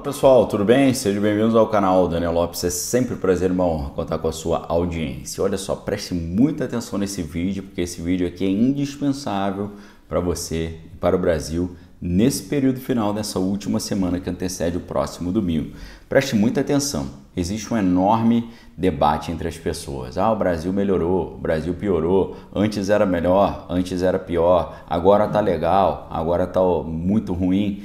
Pessoal, tudo bem? Sejam bem-vindos ao canal Daniel Lopes. É sempre um prazer e uma honra contar com a sua audiência. Olha só, preste muita atenção nesse vídeo, porque esse vídeo aqui é indispensável para você e para o Brasil nesse período final dessa última semana que antecede o próximo domingo. Preste muita atenção. Existe um enorme debate entre as pessoas. O Brasil melhorou, o Brasil piorou, antes era melhor, antes era pior, agora tá legal, agora tá muito ruim.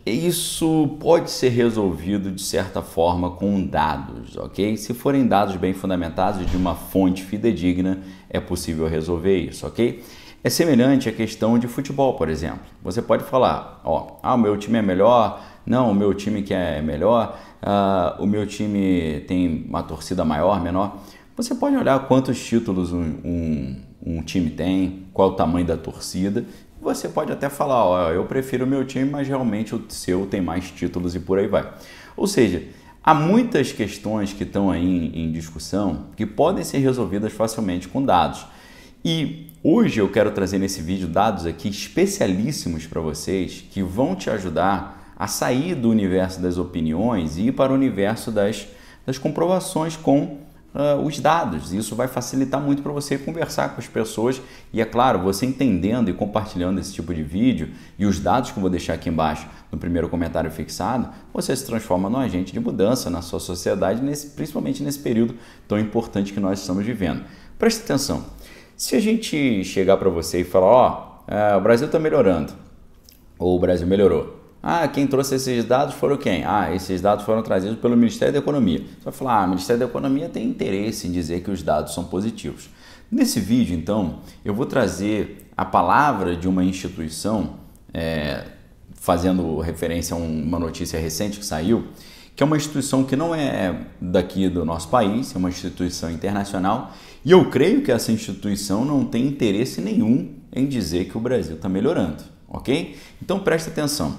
Isso pode ser resolvido de certa forma com dados, ok? Se forem dados bem fundamentados e de uma fonte fidedigna, é possível resolver isso, ok? É semelhante à questão de futebol, por exemplo. Você pode falar, o meu time é melhor, não, o meu time que é melhor, o meu time tem uma torcida maior, menor. Você pode olhar quantos títulos um time tem, qual o tamanho da torcida. Você pode até falar, eu prefiro o meu time, mas realmente o seu tem mais títulos e por aí vai. Ou seja, há muitas questões que estão aí em discussão que podem ser resolvidas facilmente com dados. E hoje eu quero trazer nesse vídeo dados aqui especialíssimos para vocês que vão te ajudar a sair do universo das opiniões e ir para o universo das comprovações com os dados. Isso vai facilitar muito para você conversar com as pessoas e, é claro, você entendendo e compartilhando esse tipo de vídeo e os dados que eu vou deixar aqui embaixo no primeiro comentário fixado, você se transforma num agente de mudança na sua sociedade, principalmente nesse período tão importante que nós estamos vivendo. Preste atenção. Se a gente chegar para você e falar, o Brasil está melhorando, ou o Brasil melhorou, quem trouxe esses dados foram quem? Esses dados foram trazidos pelo Ministério da Economia. Você vai falar, o Ministério da Economia tem interesse em dizer que os dados são positivos. Nesse vídeo, então, eu vou trazer a palavra de uma instituição, fazendo referência a uma notícia recente que saiu, que é uma instituição que não é daqui do nosso país, é uma instituição internacional, e eu creio que essa instituição não tem interesse nenhum em dizer que o Brasil está melhorando, ok? Então preste atenção.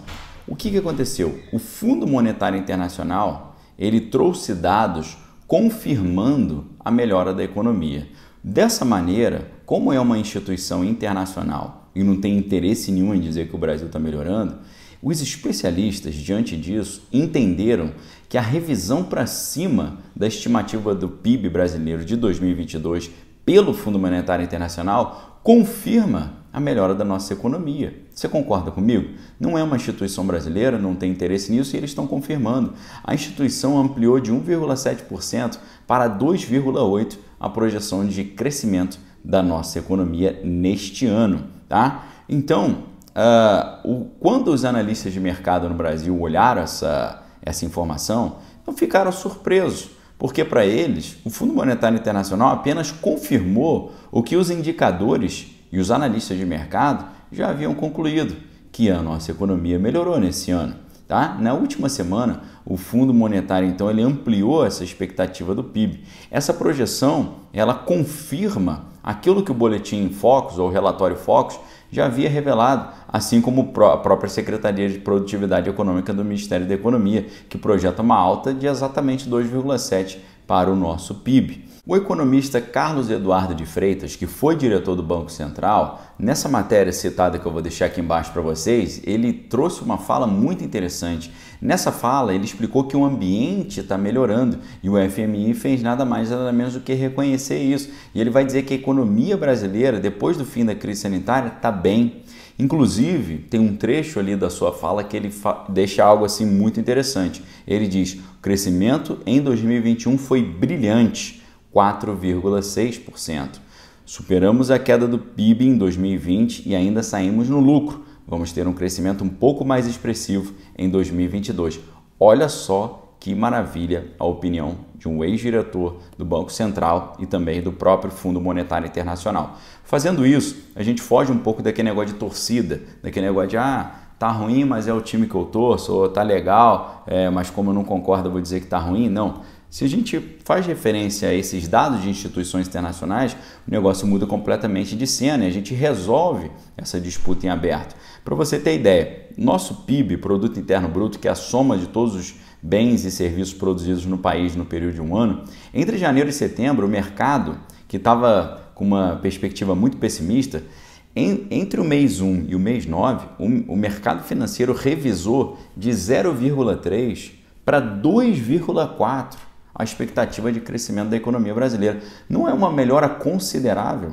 O que aconteceu? O Fundo Monetário Internacional, ele trouxe dados confirmando a melhora da economia. Dessa maneira, como é uma instituição internacional e não tem interesse nenhum em dizer que o Brasil está melhorando, os especialistas, diante disso, entenderam que a revisão para cima da estimativa do PIB brasileiro de 2022 pelo Fundo Monetário Internacional confirma a melhora da nossa economia. Você concorda comigo? Não é uma instituição brasileira, não tem interesse nisso e eles estão confirmando. A instituição ampliou de 1,7% para 2,8% a projeção de crescimento da nossa economia neste ano, tá? Então, quando os analistas de mercado no Brasil olharam essa informação, não ficaram surpresos, porque para eles o Fundo Monetário Internacional apenas confirmou o que os indicadores e os analistas de mercado já haviam concluído, que a nossa economia melhorou nesse ano. Tá? Na última semana, o Fundo Monetário então ele ampliou essa expectativa do PIB. Essa projeção ela confirma aquilo que o Boletim Focus ou o Relatório Focus já havia revelado, assim como a própria Secretaria de Produtividade Econômica do Ministério da Economia, que projeta uma alta de exatamente 2,7% para o nosso PIB. O economista Carlos Eduardo de Freitas, que foi diretor do Banco Central, nessa matéria citada que eu vou deixar aqui embaixo para vocês, ele trouxe uma fala muito interessante. Nessa fala, ele explicou que o ambiente está melhorando e o FMI fez nada mais nada menos do que reconhecer isso. E ele vai dizer que a economia brasileira, depois do fim da crise sanitária, está bem. Inclusive, tem um trecho ali da sua fala que ele deixa algo assim muito interessante. Ele diz, o crescimento em 2021 foi brilhante, 4,6%. Superamos a queda do PIB em 2020 e ainda saímos no lucro. Vamos ter um crescimento um pouco mais expressivo em 2022. Olha só que maravilha a opinião de um ex-diretor do Banco Central e também do próprio Fundo Monetário Internacional. Fazendo isso, a gente foge um pouco daquele negócio de torcida, daquele negócio de tá ruim, mas é o time que eu torço, ou tá legal, mas como eu não concordo, eu vou dizer que tá ruim. Não. Se a gente faz referência a esses dados de instituições internacionais, o negócio muda completamente de cena e a gente resolve essa disputa em aberto. Para você ter ideia, nosso PIB, Produto Interno Bruto, que é a soma de todos os bens e serviços produzidos no país no período de um ano, entre janeiro e setembro, o mercado, que estava com uma perspectiva muito pessimista, Entre o mês 1 e o mês 9, o mercado financeiro revisou de 0,3 para 2,4 a expectativa de crescimento da economia brasileira. Não é uma melhora considerável?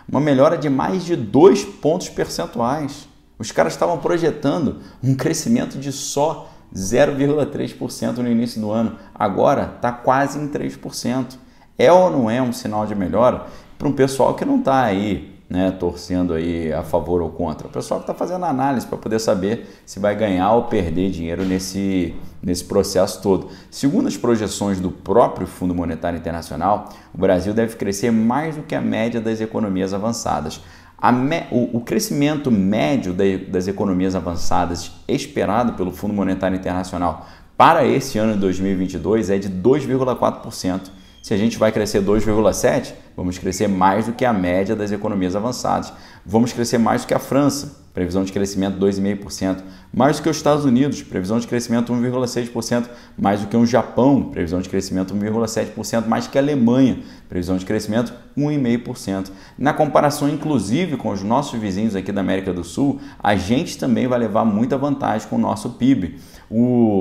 Uma melhora de mais de 2 pontos percentuais. Os caras estavam projetando um crescimento de só 0,3% no início do ano. Agora está quase em 3%. É ou não é um sinal de melhora para um pessoal que não está aí, né, torcendo aí a favor ou contra? O pessoal que está fazendo análise para poder saber se vai ganhar ou perder dinheiro nesse processo todo. Segundo as projeções do próprio Fundo Monetário Internacional, o Brasil deve crescer mais do que a média das economias avançadas. O crescimento médio das economias avançadas esperado pelo Fundo Monetário Internacional para esse ano de 2022 é de 2,4%. Se a gente vai crescer 2,7%, vamos crescer mais do que a média das economias avançadas. Vamos crescer mais do que a França, previsão de crescimento 2,5%. Mais do que os Estados Unidos, previsão de crescimento 1,6%. Mais do que o Japão, previsão de crescimento 1,7%. Mais que a Alemanha, previsão de crescimento 1,5%. Na comparação, inclusive, com os nossos vizinhos aqui da América do Sul, a gente também vai levar muita vantagem com o nosso PIB.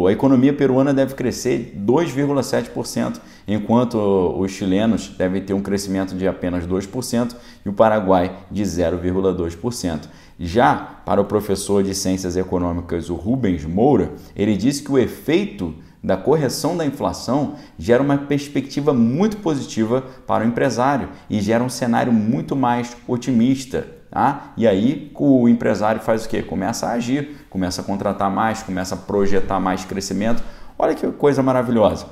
A economia peruana deve crescer 2,7%, enquanto os chilenos devem ter um crescimento de apenas 2% e o Paraguai de 0,2%. Já para o professor de Ciências Econômicas, o Rubens Moura, ele disse que o efeito da correção da inflação gera uma perspectiva muito positiva para o empresário e gera um cenário muito mais otimista. Tá? E aí o empresário faz o quê? Começa a agir, começa a contratar mais, começa a projetar mais crescimento. Olha que coisa maravilhosa.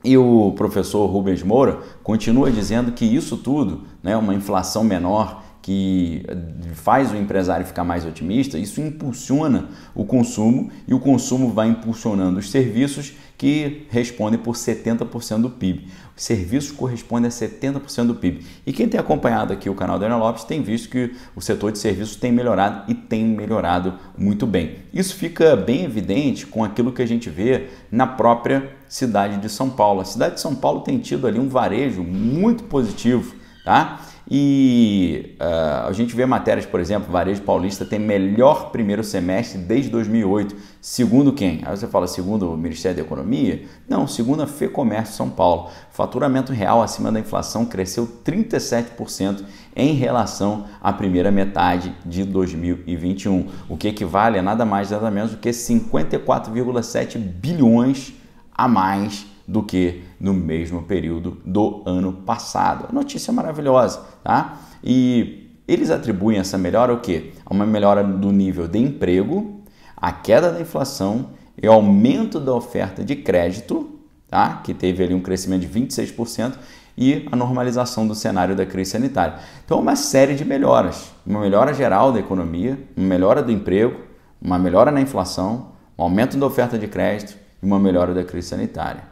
E o professor Rubens Moura continua dizendo que isso tudo, né, uma inflação menor, que faz o empresário ficar mais otimista, isso impulsiona o consumo e o consumo vai impulsionando os serviços que respondem por 70% do PIB. Os serviços correspondem a 70% do PIB. E quem tem acompanhado aqui o canal Daniel Lopes tem visto que o setor de serviços tem melhorado e tem melhorado muito bem. Isso fica bem evidente com aquilo que a gente vê na própria cidade de São Paulo. A cidade de São Paulo tem tido ali um varejo muito positivo, tá? E a gente vê matérias, por exemplo, Varejo Paulista tem melhor primeiro semestre desde 2008. Segundo quem? Aí você fala, segundo o Ministério da Economia? Não, segundo a FEComércio São Paulo. Faturamento real acima da inflação cresceu 37% em relação à primeira metade de 2021, o que equivale a nada mais nada menos do que 54,7 bilhões a mais do que no mesmo período do ano passado. Notícia maravilhosa, tá? E eles atribuem essa melhora ao quê? A uma melhora do nível de emprego, a queda da inflação e o aumento da oferta de crédito, tá? Que teve ali um crescimento de 26%, e a normalização do cenário da crise sanitária. Então, uma série de melhoras. Uma melhora geral da economia, uma melhora do emprego, uma melhora na inflação, um aumento da oferta de crédito e uma melhora da crise sanitária.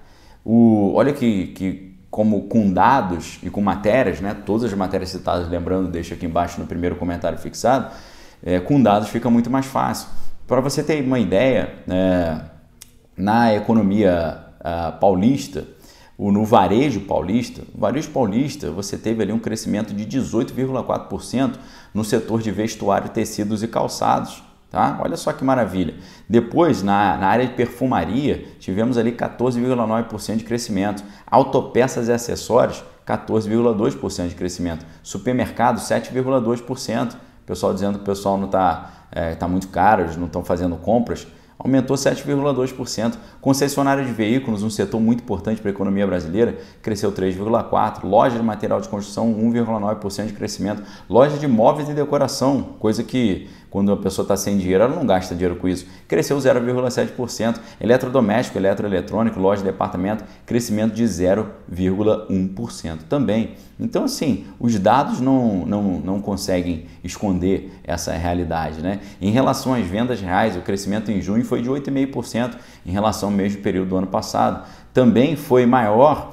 Olha que como com dados e com matérias, né, todas as matérias citadas, lembrando, deixa aqui embaixo no primeiro comentário fixado, com dados fica muito mais fácil. Para você ter uma ideia, na economia paulista, no varejo paulista, você teve ali um crescimento de 18,4% no setor de vestuário, tecidos e calçados. Tá? Olha só que maravilha. Depois, na área de perfumaria, tivemos ali 14,9% de crescimento. Autopeças e acessórios, 14,2% de crescimento. Supermercado, 7,2%. O pessoal dizendo que o pessoal não tá muito caro, eles não estão fazendo compras. Aumentou 7,2%. Concessionária de veículos, um setor muito importante para a economia brasileira, cresceu 3,4%. Loja de material de construção, 1,9% de crescimento. Loja de móveis e decoração, coisa que quando a pessoa está sem dinheiro, ela não gasta dinheiro com isso, cresceu 0,7%. Eletrodoméstico, eletroeletrônico, loja de departamento, crescimento de 0,1% também. Então, assim, os dados não conseguem esconder essa realidade, né? Em relação às vendas reais, o crescimento em junho foi de 8,5% em relação ao mesmo período do ano passado. Também foi o maior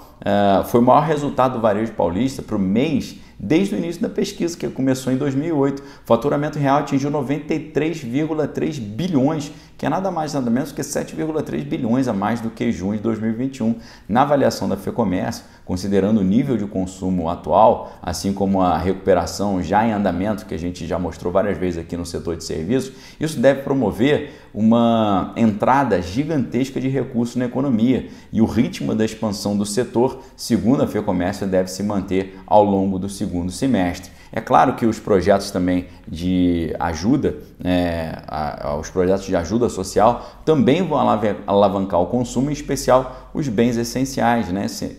resultado do varejo paulista para o mês desde o início da pesquisa, que começou em 2008. O faturamento real atingiu 93,3 bilhões, que é nada mais nada menos que 7,3 bilhões a mais do que junho de 2021. Na avaliação da FEComércio, considerando o nível de consumo atual, assim como a recuperação já em andamento, que a gente já mostrou várias vezes aqui no setor de serviços, isso deve promover uma entrada gigantesca de recursos na economia, e o ritmo da expansão do setor, segundo a FEComércio, deve se manter ao longo do segundo semestre. É claro que os projetos também de ajuda, os projetos de ajuda social também vão alavancar o consumo, em especial os bens essenciais,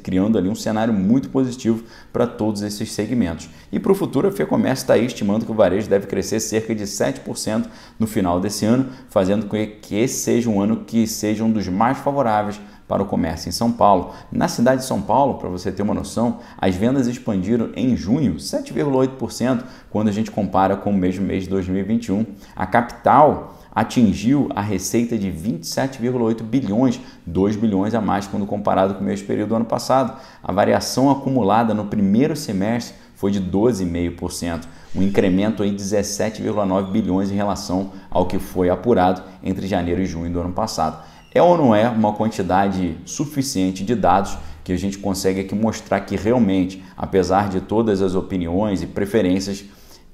criando ali um cenário muito positivo para todos esses segmentos. E para o futuro, a FEComércio está aí estimando que o varejo deve crescer cerca de 7% no final desse ano, fazendo com que esse seja um ano que seja um dos mais favoráveis para o comércio em São Paulo. Na cidade de São Paulo, para você ter uma noção, as vendas expandiram em junho 7,8% quando a gente compara com o mesmo mês de 2021. A capital atingiu a receita de 27,8 bilhões, 2 bilhões a mais quando comparado com o mesmo período do ano passado. A variação acumulada no primeiro semestre foi de 12,5%, um incremento de 17,9 bilhões em relação ao que foi apurado entre janeiro e junho do ano passado. É ou não é uma quantidade suficiente de dados que a gente consegue aqui mostrar que realmente, apesar de todas as opiniões e preferências,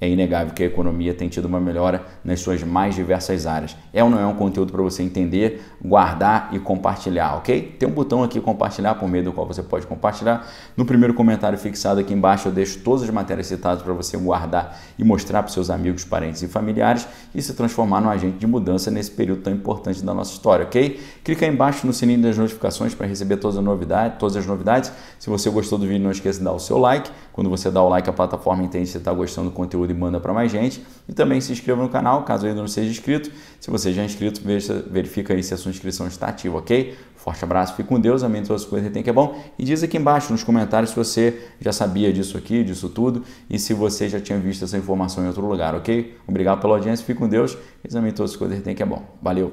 é inegável que a economia tem tido uma melhora nas suas mais diversas áreas. É ou não é um conteúdo para você entender, guardar e compartilhar, ok? Tem um botão aqui, compartilhar, por meio do qual você pode compartilhar. No primeiro comentário fixado aqui embaixo eu deixo todas as matérias citadas para você guardar e mostrar para os seus amigos, parentes e familiares e se transformar num agente de mudança nesse período tão importante da nossa história, ok? Clica aí embaixo no sininho das notificações para receber todas as novidades. Se você gostou do vídeo, não esqueça de dar o seu like. Quando você dá o like, a plataforma entende que você está gostando do conteúdo e manda para mais gente. E também se inscreva no canal, caso ainda não seja inscrito. Se você já é inscrito, verifica aí se a sua inscrição está ativa, ok? Forte abraço, fique com Deus, amém, todas as coisas que tem que é bom. E diz aqui embaixo nos comentários se você já sabia disso aqui, disso tudo, e se você já tinha visto essa informação em outro lugar, ok? Obrigado pela audiência, fique com Deus, e amém, todas as coisas que tem que é bom. Valeu!